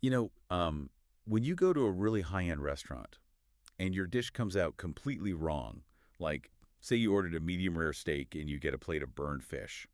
You know, when you go to a really high-end restaurant and your dish comes out completely wrong, like say you ordered a medium rare steak and you get a plate of burned fish,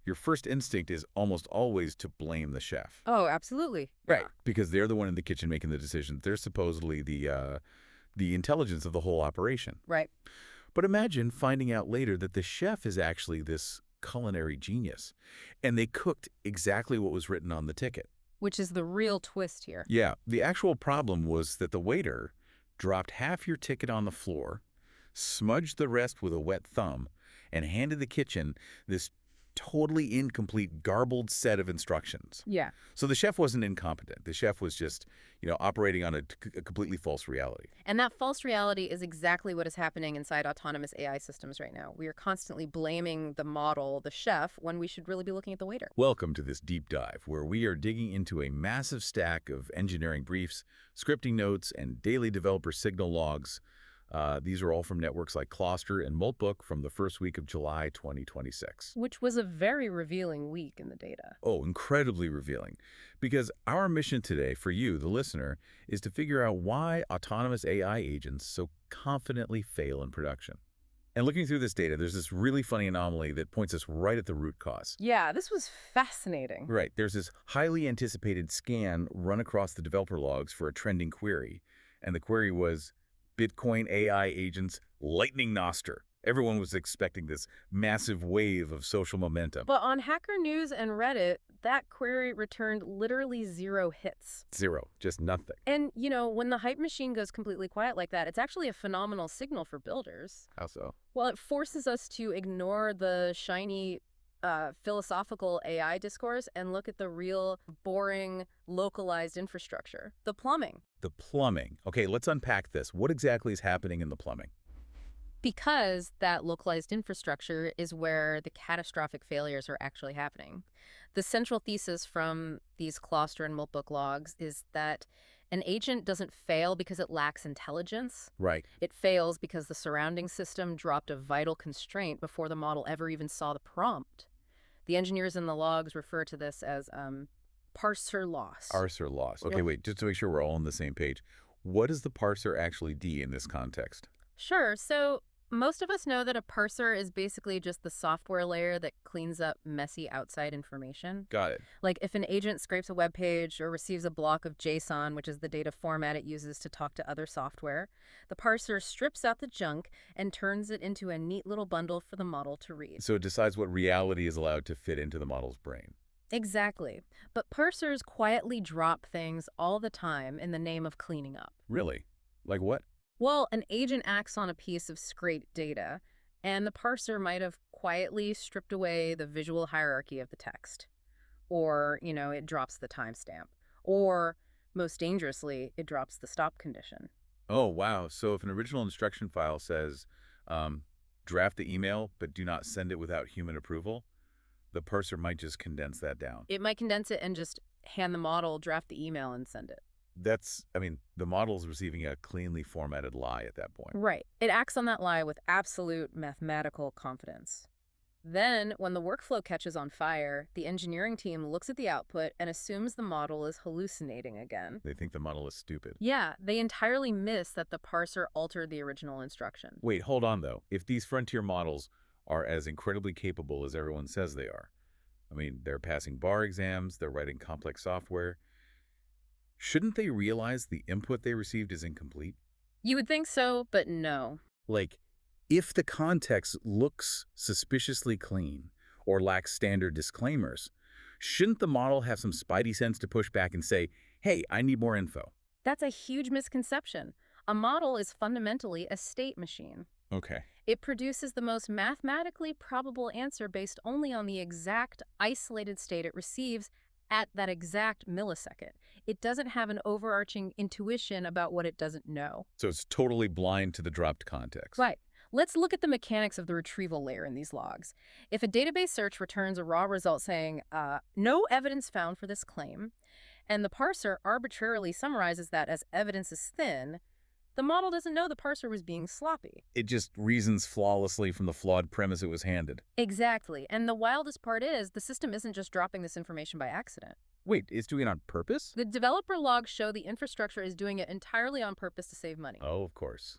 your first instinct is almost always to blame the chef. Oh, absolutely. Right. Because they're the one in the kitchen making the decisions. They're supposedly the intelligence of the whole operation. Right. But imagine finding out later that the chef is actually this culinary genius, and they cooked exactly what was written on the ticket. Which is the real twist here. Yeah, the actual problem was that the waiter dropped half your ticket on the floor, smudged the rest with a wet thumb, and handed the kitchen this totally incomplete, garbled set of instructions. Yeah. So the chef wasn't incompetent. The chef was just, operating on a completely false reality. And that false reality is exactly what is happening inside autonomous AI systems right now. We are constantly blaming the model, the chef, when we should really be looking at the waiter. Welcome to this deep dive, where we are digging into a massive stack of engineering briefs, scripting notes, and daily developer signal logs. These are all from networks like Cluster and Moltbook from the first week of July 2026. Which was a very revealing week in the data. Oh, incredibly revealing. Because our mission today for you, the listener, is to figure out why autonomous AI agents so confidently fail in production. And looking through this data, there's this really funny anomaly that points us right at the root cause. Yeah, this was fascinating. Right. There's this highly anticipated scan run across the developer logs for a trending query. And the query was Bitcoin AI agents lightning Noster. Everyone was expecting this massive wave of social momentum. But on Hacker News and Reddit, that query returned literally 0 hits. Zero. Just nothing. And, when the hype machine goes completely quiet like that, it's actually a phenomenal signal for builders. How so? Well, it forces us to ignore the shiny philosophical AI discourse and look at the real, boring, localized infrastructure, the plumbing. The plumbing. Okay, let's unpack this. What exactly is happening in the plumbing? Because that localized infrastructure is where the catastrophic failures are actually happening. The central thesis from these Cluster and Moltbook logs is that an agent doesn't fail because it lacks intelligence. Right. It fails because the surrounding system dropped a vital constraint before the model ever even saw the prompt. The engineers in the logs refer to this as parser loss. Parser loss. Okay, Yep. wait, just to make sure we're all on the same page. What does the parser actually do in this context? Sure. So most of us know that a parser is basically just the software layer that cleans up messy outside information. Got it. Like if an agent scrapes a web page or receives a block of JSON, which is the data format it uses to talk to other software, the parser strips out the junk and turns it into a neat little bundle for the model to read. So it decides what reality is allowed to fit into the model's brain. Exactly. But parsers quietly drop things all the time in the name of cleaning up. Really? Like what? Well, an agent acts on a piece of scraped data, and the parser might have quietly stripped away the visual hierarchy of the text. Or, it drops the timestamp. Or, most dangerously, it drops the stop condition. Oh, wow. So if an original instruction file says, draft the email, but do not send it without human approval, the parser might just condense that down. It might condense it and just hand the model, draft the email, and send it. The model's receiving a cleanly formatted lie at that point. Right. It acts on that lie with absolute mathematical confidence. Then, when the workflow catches on fire, the engineering team looks at the output and assumes the model is hallucinating again. They think the model is stupid. Yeah, they entirely miss that the parser altered the original instruction. Wait, hold on, though. If these frontier models are as incredibly capable as everyone says they are, they're passing bar exams, they're writing complex software, shouldn't they realize the input they received is incomplete? You would think so, but no. Like, if the context looks suspiciously clean or lacks standard disclaimers, shouldn't the model have some spidey sense to push back and say, hey, I need more info? That's a huge misconception. A model is fundamentally a state machine. Okay. It produces the most mathematically probable answer based only on the exact isolated state it receives at that exact millisecond. It doesn't have an overarching intuition about what it doesn't know. So it's totally blind to the dropped context. Right. Let's look at the mechanics of the retrieval layer in these logs. If a database search returns a raw result saying, no evidence found for this claim, and the parser arbitrarily summarizes that as evidence is thin, the model doesn't know the parser was being sloppy. It just reasons flawlessly from the flawed premise it was handed. Exactly. And the wildest part is the system isn't just dropping this information by accident. Wait, it's doing it on purpose? The developer logs show the infrastructure is doing it entirely on purpose to save money. Oh, of course.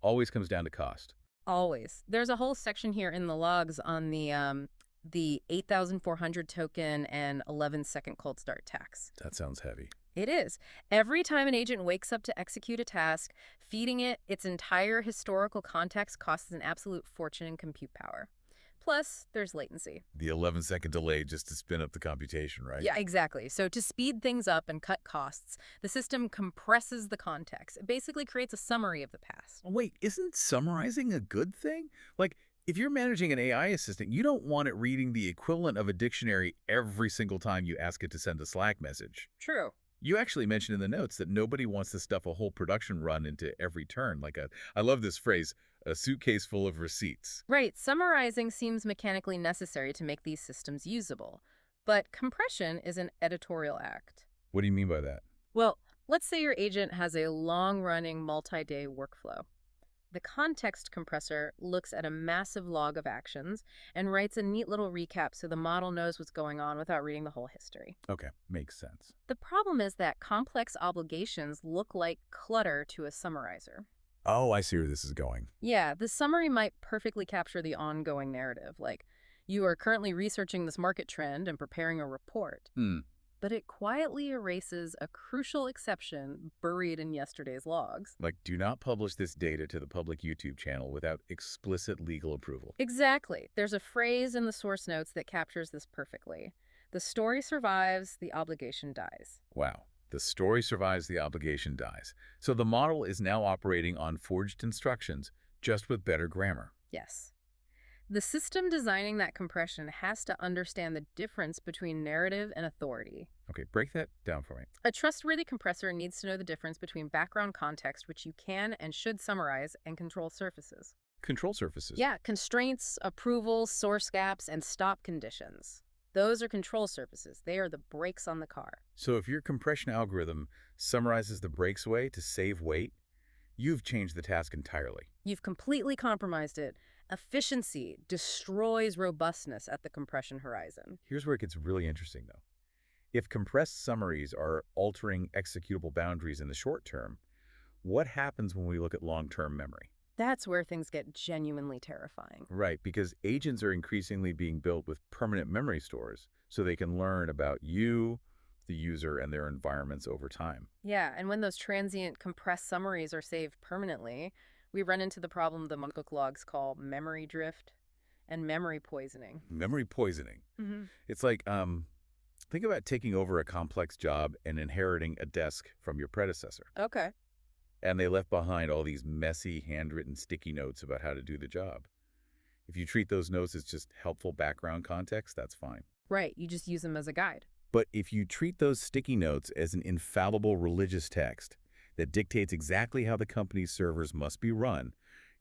Always comes down to cost. Always. There's a whole section here in the logs on the 8,400 token and 11-second cold start tax. That sounds heavy. It is. Every time an agent wakes up to execute a task, feeding it its entire historical context costs an absolute fortune in compute power. Plus, there's latency. The 11-second delay just to spin up the computation, right? Yeah, exactly. So to speed things up and cut costs, the system compresses the context. It basically creates a summary of the past. Wait, isn't summarizing a good thing? Like, if you're managing an AI assistant, you don't want it reading the equivalent of a dictionary every single time you ask it to send a Slack message. True. You actually mentioned in the notes that nobody wants to stuff a whole production run into every turn. I love this phrase, a suitcase full of receipts. Right. Summarizing seems mechanically necessary to make these systems usable. But compression is an editorial act. What do you mean by that? Well, let's say your agent has a long-running multi-day workflow. The context compressor looks at a massive log of actions and writes a neat little recap so the model knows what's going on without reading the whole history. Okay, makes sense. The problem is that complex obligations look like clutter to a summarizer. Oh, I see where this is going. Yeah, the summary might perfectly capture the ongoing narrative, like, you are currently researching this market trend and preparing a report. But it quietly erases a crucial exception buried in yesterday's logs. Like, do not publish this data to the public YouTube channel without explicit legal approval. Exactly. There's a phrase in the source notes that captures this perfectly. The story survives, the obligation dies. Wow. The story survives, the obligation dies. So the model is now operating on forged instructions, just with better grammar. Yes. The system designing that compression has to understand the difference between narrative and authority. Okay, break that down for me. A trustworthy compressor needs to know the difference between background context, which you can and should summarize, and control surfaces. Control surfaces. Yeah, constraints, approvals, source gaps, and stop conditions. Those are control surfaces. They are the brakes on the car. So if your compression algorithm summarizes the brakes way to save weight, you've changed the task entirely. You've completely compromised it. Efficiency destroys robustness at the compression horizon. Here's where it gets really interesting, though. If compressed summaries are altering executable boundaries in the short term, what happens when we look at long-term memory? That's where things get genuinely terrifying. Right, because agents are increasingly being built with permanent memory stores so they can learn about you, the user, and their environments over time. Yeah, and when those transient compressed summaries are saved permanently, we run into the problem the Monkhook logs call memory drift and memory poisoning. Memory poisoning. Mm-hmm. It's like, think about taking over a complex job and inheriting a desk from your predecessor. Okay. And they left behind all these messy, handwritten sticky notes about how to do the job. If you treat those notes as just helpful background context, that's fine. Right, you just use them as a guide. But if you treat those sticky notes as an infallible religious text that dictates exactly how the company's servers must be run,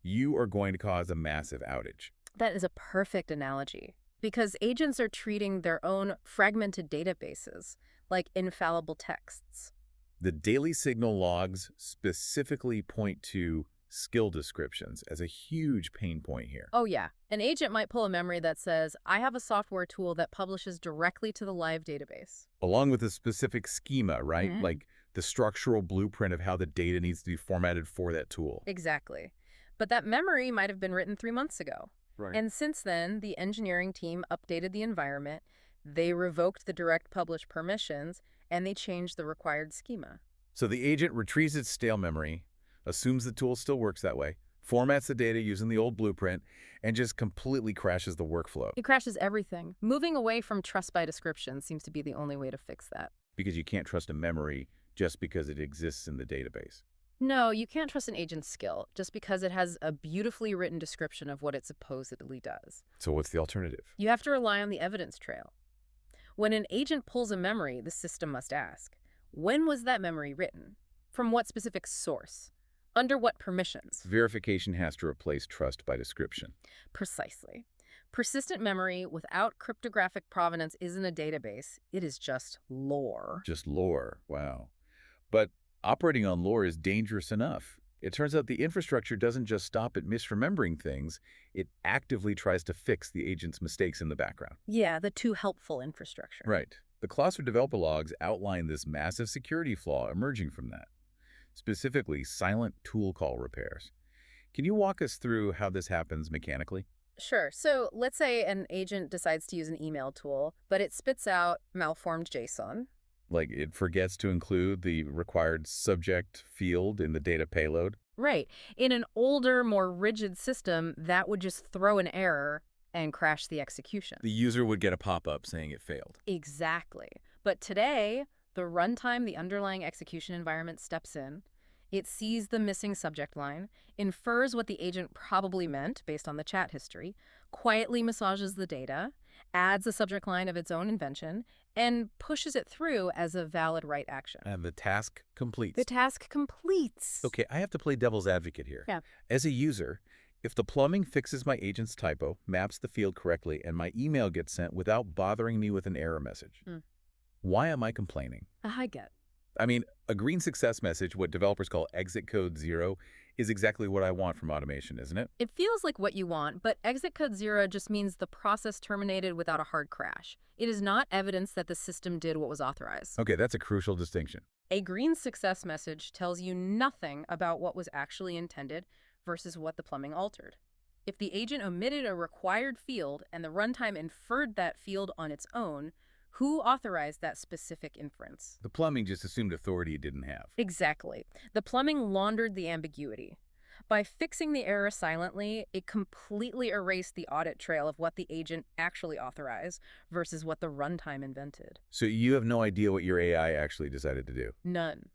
you are going to cause a massive outage. That is a perfect analogy, because agents are treating their own fragmented databases like infallible texts. The daily signal logs specifically point to skill descriptions as a huge pain point here. Oh yeah, an agent might pull a memory that says, I have a software tool that publishes directly to the live database. Along with a specific schema, right? Mm-hmm. Like the structural blueprint of how the data needs to be formatted for that tool. Exactly. But that memory might have been written 3 months ago. Right. And since then, the engineering team updated the environment, they revoked the direct publish permissions, and they changed the required schema. So the agent retrieves its stale memory, assumes the tool still works that way, formats the data using the old blueprint, and just completely crashes the workflow. It crashes everything. Moving away from trust by description seems to be the only way to fix that. Because you can't trust a memory just because it exists in the database. No, you can't trust an agent's skill just because it has a beautifully written description of what it supposedly does. So what's the alternative? You have to rely on the evidence trail. When an agent pulls a memory, the system must ask, when was that memory written? From what specific source? Under what permissions? Verification has to replace trust by description. Precisely. Persistent memory without cryptographic provenance isn't a database. It is just lore. Just lore. Wow. But operating on lore is dangerous enough. It turns out the infrastructure doesn't just stop at misremembering things. It actively tries to fix the agent's mistakes in the background. Yeah, the too helpful infrastructure. Right. The cluster developer logs outline this massive security flaw emerging from that, specifically silent tool call repairs. Can you walk us through how this happens mechanically? Sure. So let's say an agent decides to use an email tool, but it spits out malformed JSON. Like it forgets to include the required subject field in the data payload? Right. In an older, more rigid system, that would just throw an error and crash the execution. The user would get a pop-up saying it failed. Exactly. But today, the runtime, the underlying execution environment steps in. It sees the missing subject line, infers what the agent probably meant based on the chat history, quietly massages the data, adds a subject line of its own invention, and pushes it through as a valid write action. And the task completes. The task completes. Okay, I have to play devil's advocate here. Yeah. As a user, if the plumbing fixes my agent's typo, maps the field correctly, and my email gets sent without bothering me with an error message, why am I complaining? I get. I mean, a green success message, what developers call exit code 0, is exactly what I want from automation, isn't it? It feels like what you want, but exit code 0 just means the process terminated without a hard crash. It is not evidence that the system did what was authorized. Okay, that's a crucial distinction. A green success message tells you nothing about what was actually intended versus what the plumbing altered. If the agent omitted a required field and the runtime inferred that field on its own, who authorized that specific inference? The plumbing just assumed authority it didn't have. Exactly. The plumbing laundered the ambiguity. By fixing the error silently, it completely erased the audit trail of what the agent actually authorized versus what the runtime invented. So you have no idea what your AI actually decided to do. None.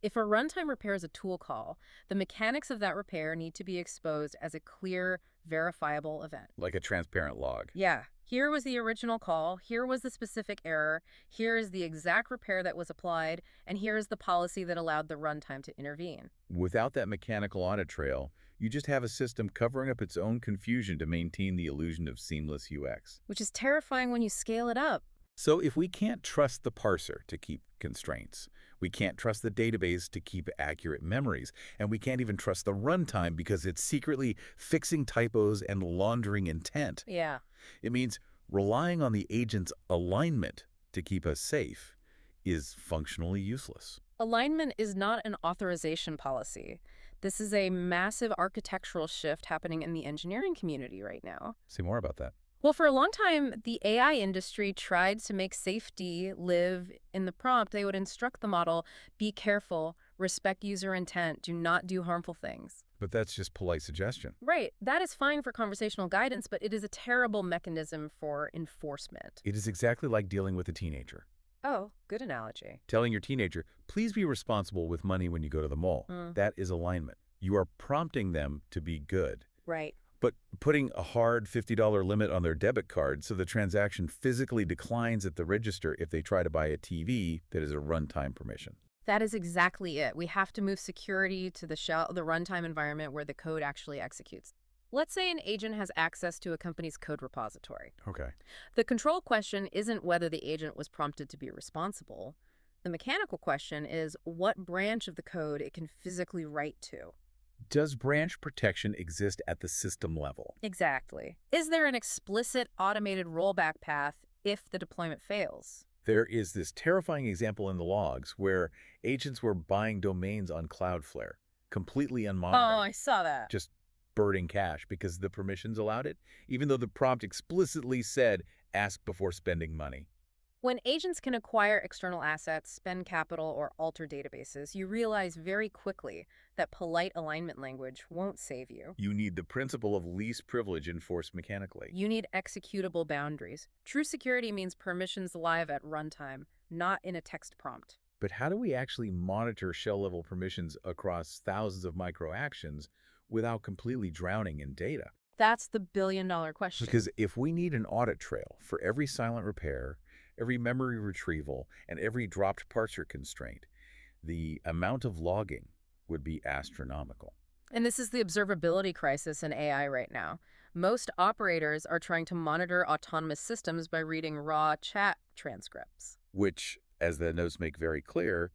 If a runtime repairs a tool call, the mechanics of that repair need to be exposed as a clear, verifiable event. Like a transparent log. Yeah, here was the original call, here was the specific error, here is the exact repair that was applied, and here is the policy that allowed the runtime to intervene. Without that mechanical audit trail, you just have a system covering up its own confusion to maintain the illusion of seamless UX. Which is terrifying when you scale it up. So if we can't trust the parser to keep constraints, we can't trust the database to keep accurate memories, and we can't even trust the runtime because it's secretly fixing typos and laundering intent. Yeah. It means relying on the agent's alignment to keep us safe is functionally useless. Alignment is not an authorization policy. This is a massive architectural shift happening in the engineering community right now. Say more about that. Well, for a long time, the AI industry tried to make safety live in the prompt. They would instruct the model, be careful, respect user intent, do not do harmful things. But that's just polite suggestion. Right. That is fine for conversational guidance, but it is a terrible mechanism for enforcement. It is exactly like dealing with a teenager. Oh, good analogy. Telling your teenager, please be responsible with money when you go to the mall. That is alignment. You are prompting them to be good. Right. But putting a hard $50 limit on their debit card so the transaction physically declines at the register if they try to buy a TV that is a runtime permission. That is exactly it. We have to move security to the runtime environment where the code actually executes. Let's say an agent has access to a company's code repository. Okay. The control question isn't whether the agent was prompted to be responsible. The mechanical question is what branch of the code it can physically write to. Does branch protection exist at the system level? Exactly. Is there an explicit automated rollback path if the deployment fails? There is this terrifying example in the logs where agents were buying domains on Cloudflare, completely unmonitored. Oh, I saw that. Just burning cash because the permissions allowed it, even though the prompt explicitly said, ask before spending money. When agents can acquire external assets, spend capital, or alter databases, you realize very quickly that polite alignment language won't save you. You need the principle of least privilege enforced mechanically. You need executable boundaries. True security means permissions live at runtime, not in a text prompt. But how do we actually monitor shell-level permissions across thousands of microactions without completely drowning in data? That's the billion-dollar question. Because if we need an audit trail for every silent repair, every memory retrieval, and every dropped parser constraint, the amount of logging would be astronomical. And this is the observability crisis in AI right now. Most operators are trying to monitor autonomous systems by reading raw chat transcripts. Which, as the notes make very clear,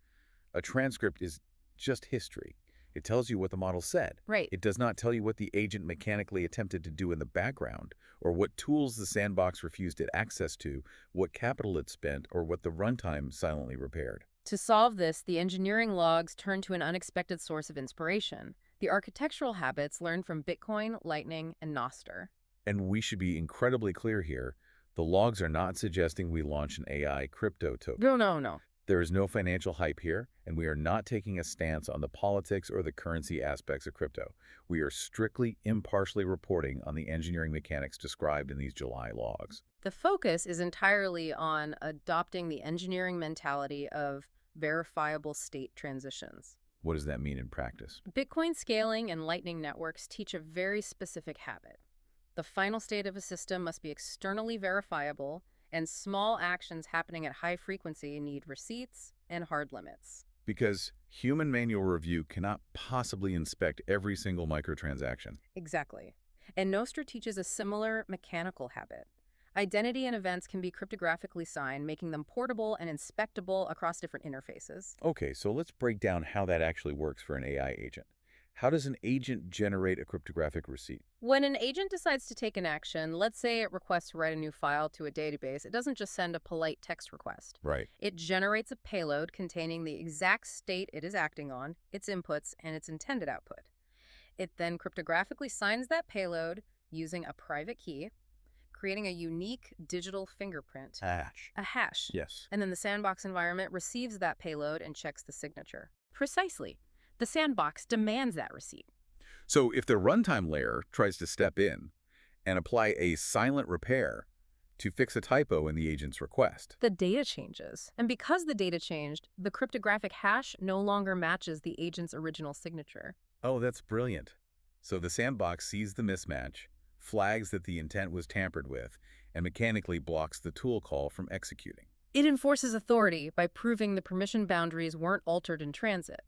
a transcript is just history. It tells you what the model said. Right. It does not tell you what the agent mechanically attempted to do in the background, or what tools the sandbox refused it access to, what capital it spent, or what the runtime silently repaired. To solve this, the engineering logs turn to an unexpected source of inspiration: the architectural habits learned from Bitcoin, Lightning, and Nostr. And we should be incredibly clear here. The logs are not suggesting we launch an AI crypto token. No, no, no. There is no financial hype here, and we are not taking a stance on the politics or the currency aspects of crypto. We are strictly impartially reporting on the engineering mechanics described in these July logs. The focus is entirely on adopting the engineering mentality of verifiable state transitions. What does that mean in practice? Bitcoin scaling and Lightning networks teach a very specific habit. The final state of a system must be externally verifiable, and small actions happening at high frequency need receipts and hard limits. Because human manual review cannot possibly inspect every single microtransaction. Exactly. And Nostr teaches a similar mechanical habit. Identity and events can be cryptographically signed, making them portable and inspectable across different interfaces. Okay, so let's break down how that actually works for an AI agent. How does an agent generate a cryptographic receipt? When an agent decides to take an action, let's say it requests to write a new file to a database, it doesn't just send a polite text request. Right. It generates a payload containing the exact state it is acting on, its inputs, and its intended output. It then cryptographically signs that payload using a private key, creating a unique digital fingerprint, Hash. a hash. Yes. And then the sandbox environment receives that payload and checks the signature. Precisely. The sandbox demands that receipt. So if the runtime layer tries to step in and apply a silent repair to fix a typo in the agent's request, The data changes. And because the data changed, the cryptographic hash no longer matches the agent's original signature. oh, that's brilliant. So the sandbox sees the mismatch, flags that the intent was tampered with, and mechanically blocks the tool call from executing. It enforces authority by proving the permission boundaries weren't altered in transit.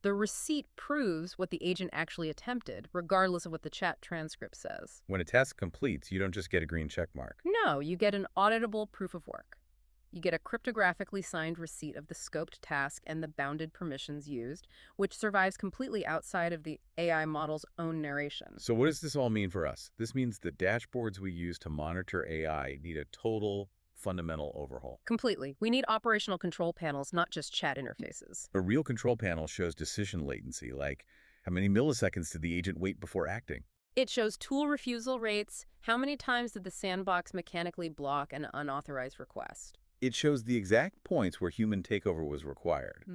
The receipt proves what the agent actually attempted, regardless of what the chat transcript says. When a task completes, you don't just get a green check mark. No, you get an auditable proof of work. You get a cryptographically signed receipt of the scoped task and the bounded permissions used, which survives completely outside of the AI model's own narration. So what does this all mean for us? This means the dashboards we use to monitor AI need a total fundamental overhaul. Completely. We need operational control panels, not just chat interfaces. A real control panel shows decision latency, like how many milliseconds did the agent wait before acting? It shows tool refusal rates. How many times did the sandbox mechanically block an unauthorized request? It shows the exact points where human takeover was required.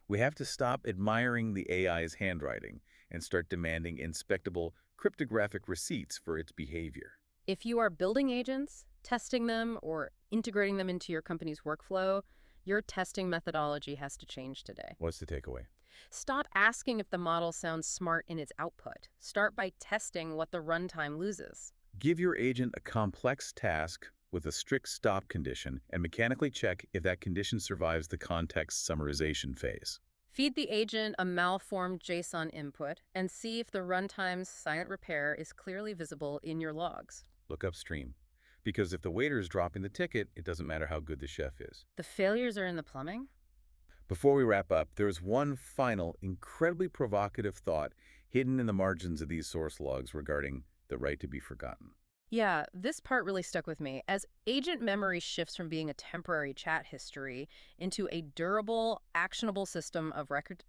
We have to stop admiring the AI's handwriting and start demanding inspectable cryptographic receipts for its behavior. If you are building agents, testing them, or integrating them into your company's workflow, your testing methodology has to change today. What's the takeaway? Stop asking if the model sounds smart in its output. Start by testing what the runtime loses. Give your agent a complex task with a strict stop condition and mechanically check if that condition survives the context summarization phase. Feed the agent a malformed JSON input and see if the runtime's silent repair is clearly visible in your logs. Look upstream. Because if the waiter is dropping the ticket, it doesn't matter how good the chef is. The failures are in the plumbing? Before we wrap up, there's one final, incredibly provocative thought hidden in the margins of these source logs regarding the right to be forgotten. Yeah, this part really stuck with me. As agent memory shifts from being a temporary chat history into a durable, actionable system of record,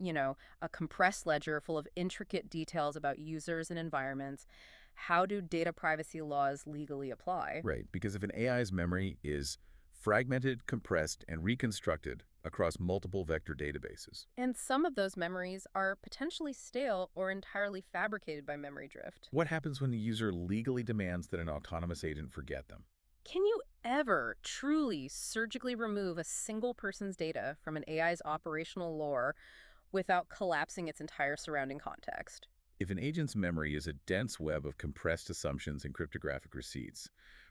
a compressed ledger full of intricate details about users and environments, how do data privacy laws legally apply? Right, because if an AI's memory is fragmented, compressed, and reconstructed across multiple vector databases. And some of those memories are potentially stale or entirely fabricated by memory drift. What happens when the user legally demands that an autonomous agent forget them? Can you ever truly surgically remove a single person's data from an AI's operational lore without collapsing its entire surrounding context? If an agent's memory is a dense web of compressed assumptions and cryptographic receipts,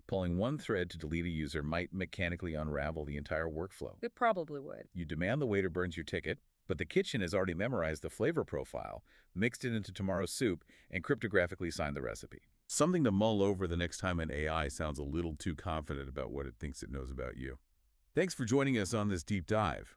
pulling one thread to delete a user might mechanically unravel the entire workflow. It probably would. You demand the waiter burns your ticket, but the kitchen has already memorized the flavor profile, mixed it into tomorrow's soup, and cryptographically signed the recipe. Something to mull over the next time an AI sounds a little too confident about what it thinks it knows about you. Thanks for joining us on this deep dive.